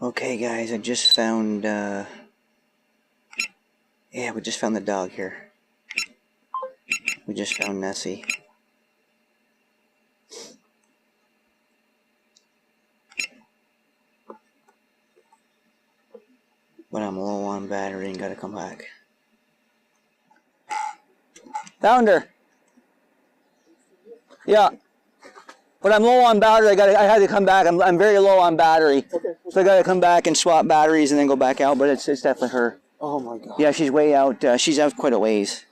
Okay, guys, I just found, yeah, we just found the dog here. We just found Nessie. But I'm low on battery and gotta come back. Found her! Yeah. But I'm low on battery. I had to come back. I'm very low on battery. Okay. So I gotta come back and swap batteries and then go back out, but it's definitely her. Oh my god. Yeah, she's way out. She's out quite a ways.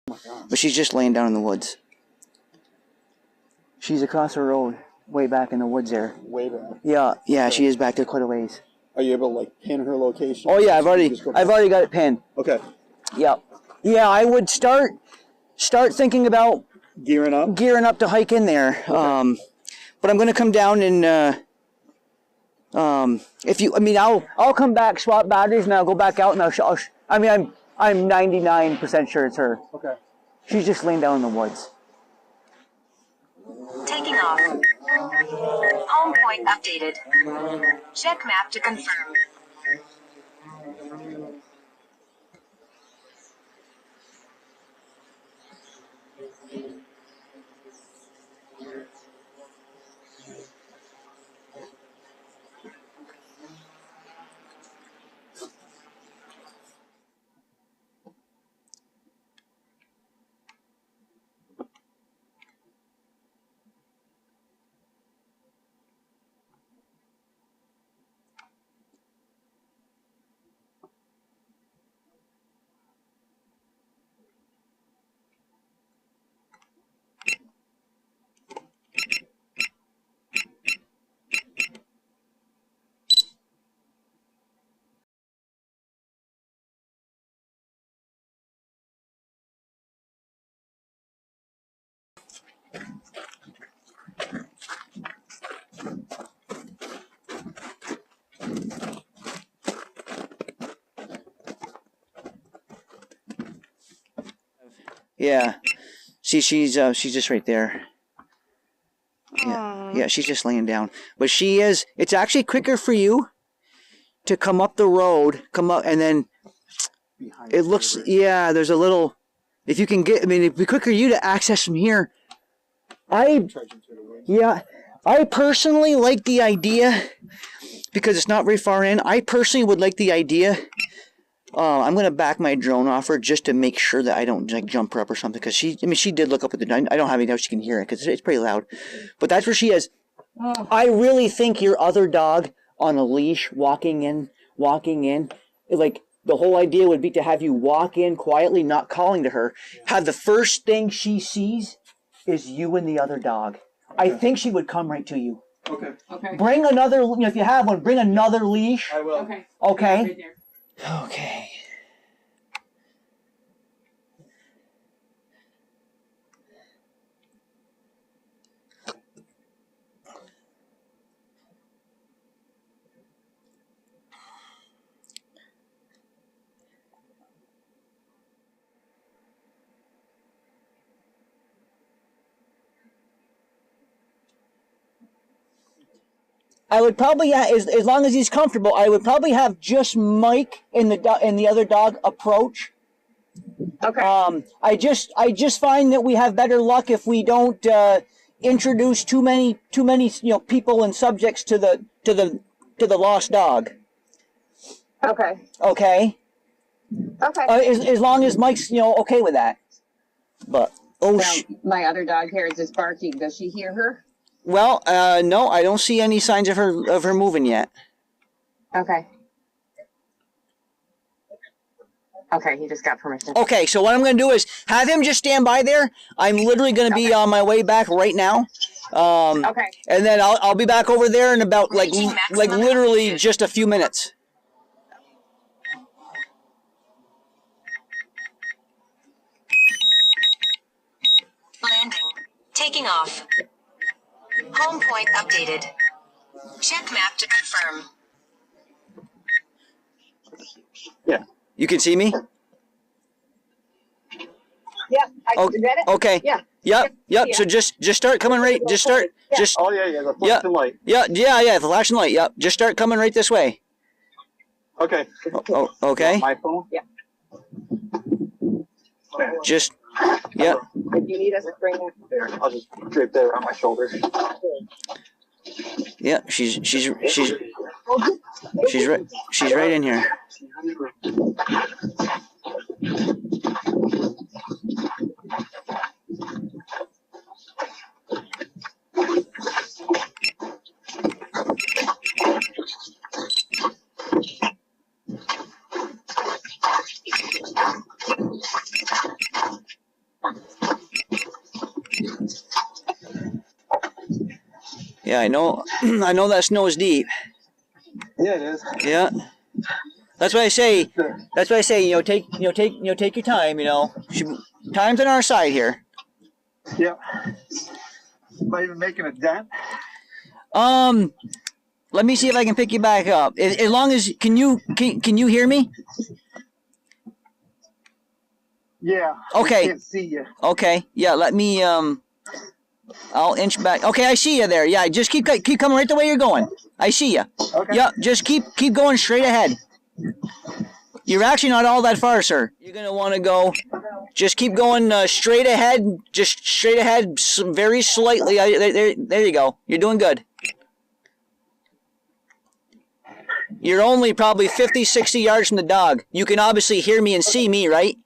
Oh my god. But she's just laying down in the woods. She's across the road, way back in the woods there. Way back. Yeah, okay. She is back there quite a ways. Are you able to like pin her location? Oh yeah, I've already got it pinned. Okay. Yep. Yeah, I would start thinking about gearing up to hike in there. Okay. But I'm going to come down and I'll come back, swap batteries, and I'll go back out and I'm 99% sure it's her. Okay. She's just laying down in the woods. Taking off. Home point updated. Check map to confirm. Yeah. See, she's just right there. Yeah, she's just laying down. But it's actually quicker for you to come up the road, and then it looks, there's a little, if you can it'd be quicker for you to access from here. I personally like the idea, because it's not very far in, I personally would like the idea. I'm going to back my drone off her just to make sure that I don't like jump her up or something, because she did look up at the, I don't have any doubt she can hear it because it's pretty loud. But that's where she is. Oh. I really think your other dog on a leash walking in, like the whole idea would be to have you walk in quietly, not calling to her. Have the first thing she sees is you and the other dog. Okay. I think she would come right to you. Okay. Okay. Bring another, if you have one, bring another leash. I will. Okay. Okay. Right there. Okay. I would probably, as long as he's comfortable, I would probably have just Mike and the other dog approach. Okay. I just find that we have better luck if we don't introduce too many people and subjects to the lost dog. Okay. Okay. Okay. As long as Mike's okay with that. But my other dog here is just barking. Does she hear her? Well, no, I don't see any signs of her moving yet. Okay. Okay, he just got permission. Okay, so what I'm going to do is have him just stand by there. I'm literally going to be on my way back right now. Okay. And then I'll be back over there in about like literally just a few minutes. Landing. Taking off. Home point updated. Check map to confirm. Yeah. You can see me? Yeah, I read it. Okay. Yeah. Yep. So just start coming right. Just start Just Oh yeah, the flashing light. yeah. The flashing light. Yep. Just start coming right this way. Okay. Okay. My phone. Yeah. Just yeah. If you need us to bring it. There, I'll just drape that around my shoulders. Yeah. She's right in here. Yeah, I know. I know that snow is deep. Yeah, it is. Yeah. That's why I say. That's why I say. Take your time. Time's on our side here. Yep. Am I even making a dent? Let me see if I can pick you back up. As long as can you hear me? Yeah. Okay. I can't see you. Okay. Yeah. Let me. I'll inch back. Okay, I see you there. Yeah. Just keep coming right the way you're going. I see you. Okay. Yeah. Just keep going straight ahead. You're actually not all that far, sir. You're gonna want to go. Just keep going straight ahead. Just straight ahead, very slightly. There you go. You're doing good. You're only probably 50, 60 yards from the dog. You can obviously hear me and see me, right?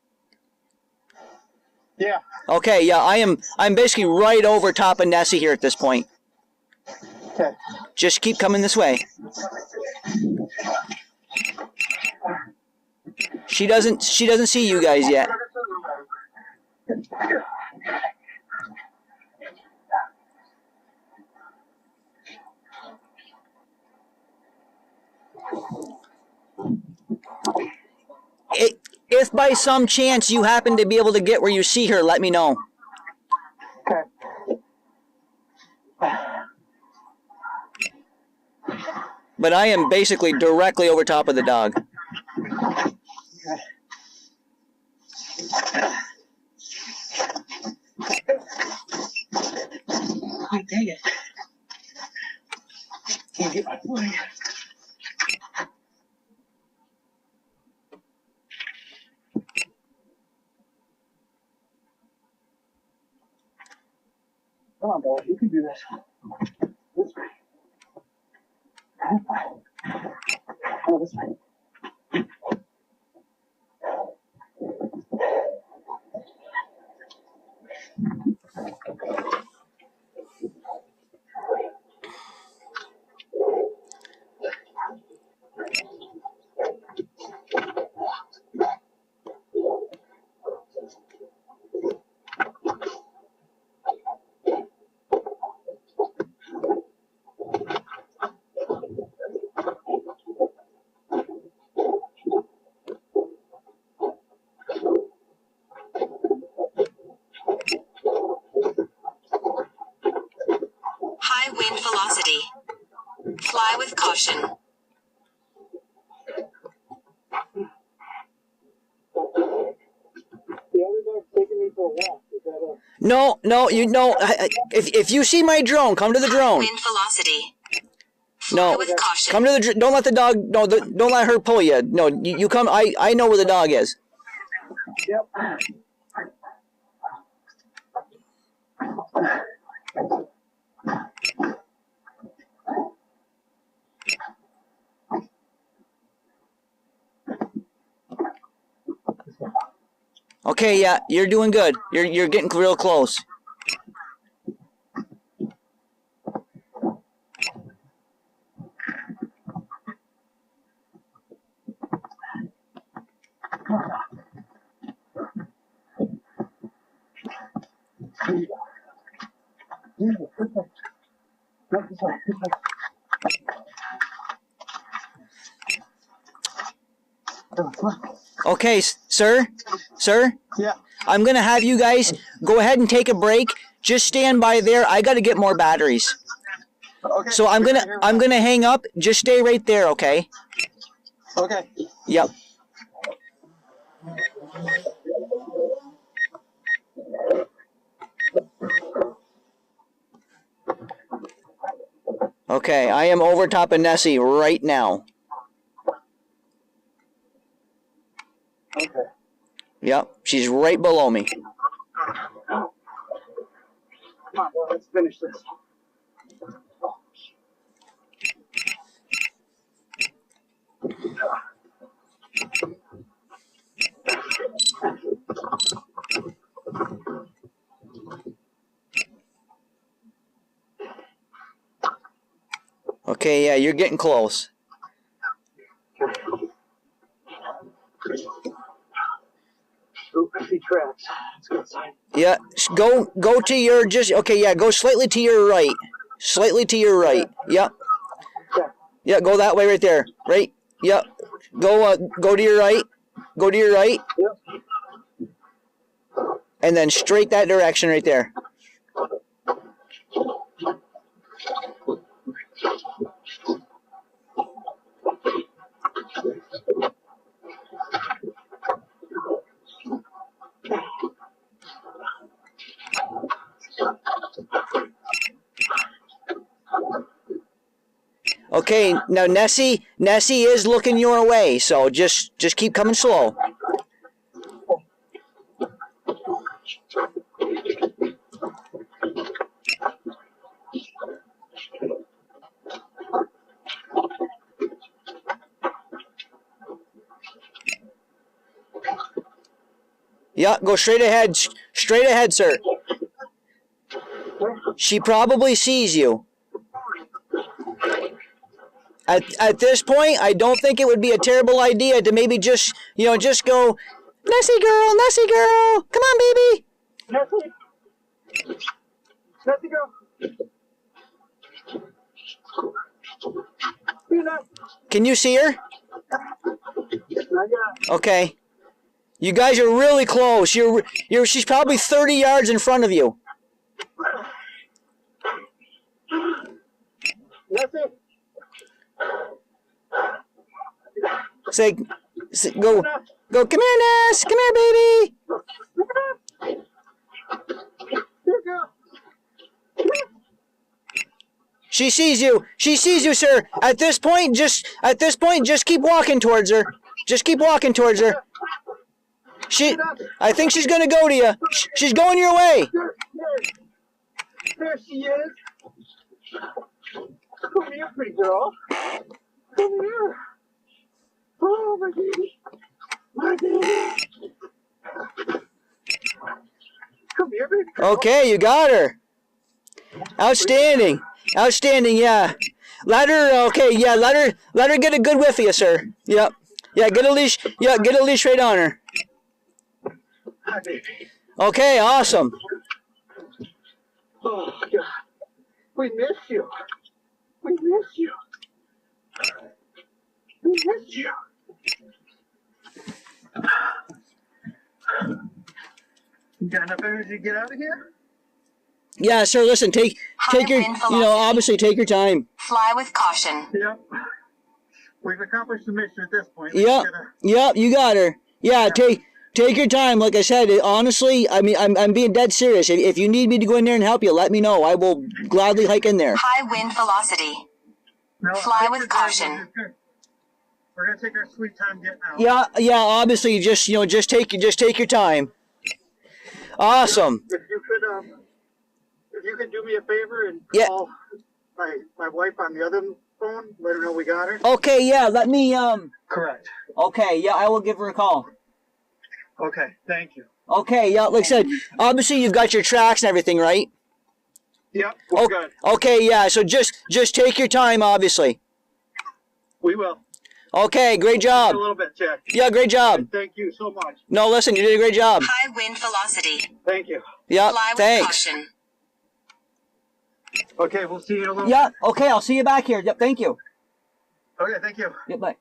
Yeah. Okay, yeah, I'm basically right over top of Nessie here at this point. Okay. Just keep coming this way. She doesn't see you guys yet. If by some chance you happen to be able to get where you see her, let me know. Okay. But I am basically directly over top of the dog. Oh, dang it. Can't get my footing. Come on, boy. You can do this. This way. Oh, this way. High wind velocity. Fly with caution. The other dog's taking me for a walk. Is that a... No, if you see my drone, come to the drone. Wind velocity. No, With caution. come to the. Don't let the dog. No, don't let her pull you. No, you come. I know where the dog is. Yep. Okay, yeah, you're doing good. You're getting real close. Okay, sir? Yeah. I'm going to have you guys go ahead and take a break. Just stand by there. I got to get more batteries. Okay. So I'm going to hang up. Just stay right there, okay? Okay. Yep. Okay, I am over top of Nessie right now. Okay. Yep, she's right below me. Come on, well, let's finish this. Okay, yeah, you're getting close. Oop, I see tracks. Let's go inside. Yeah, go to your okay, yeah, go slightly to your right. Slightly to your right. Yep. Yeah. Yeah, go that way right there. Right? Yep. Go to your right. Go to your right. Yep. And then straight that direction right there. Okay, now Nessie is looking your way, so just keep coming slow. Yeah, go straight ahead. Straight ahead, sir. She probably sees you. At this point, I don't think it would be a terrible idea to maybe just go, Nessie girl, come on, baby. Nessie. Nessie, girl. Can you see her? Okay. You guys are really close. She's probably 30 yards in front of you. Nessie. Say, go, come here, Ness. Come here, baby. She sees you. She sees you, sir. At this point, just keep walking towards her. Just keep walking towards her. I think she's gonna go to you. She's going your way. There she is. Come here, pretty girl. Come here. Oh, my baby. My baby. Come here, baby girl. Okay, you got her. Outstanding. Outstanding, yeah. Let her get a good whiff of you, sir. Yep. Yeah, get a leash right on her. Hi, baby. Okay, awesome. Oh, God. We miss you. We miss you. We miss you. You got enough energy to get out of here? Yeah, sir, listen, take your, obviously take your time. Fly with caution. Yep. We've accomplished the mission at this point. Yep, you got her. Yeah, take your time. Like I said, honestly, I mean, I'm being dead serious. If you need me to go in there and help you, let me know. I will gladly hike in there. High wind velocity. No, Fly with caution. We're gonna take our sweet time getting out. Yeah, obviously, just take your time. Awesome. If you could do me a favor and call my wife on the other phone, let her know we got her. Okay, yeah, let me Correct. Okay, yeah, I will give her a call. Okay, thank you. Okay, yeah, like I said, obviously you've got your tracks and everything, right? Yep, we're good. Okay, yeah, so just take your time, obviously. We will. Okay, great job. A little bit, Jack. Yeah, great job. Thank you so much. No, listen, you did a great job. High wind velocity. Thank you. Yeah, Fly with thanks. caution. Okay, we'll see you in a little Yeah, okay, I'll see you back here. Yep, thank you. Okay, thank you. Yep, bye.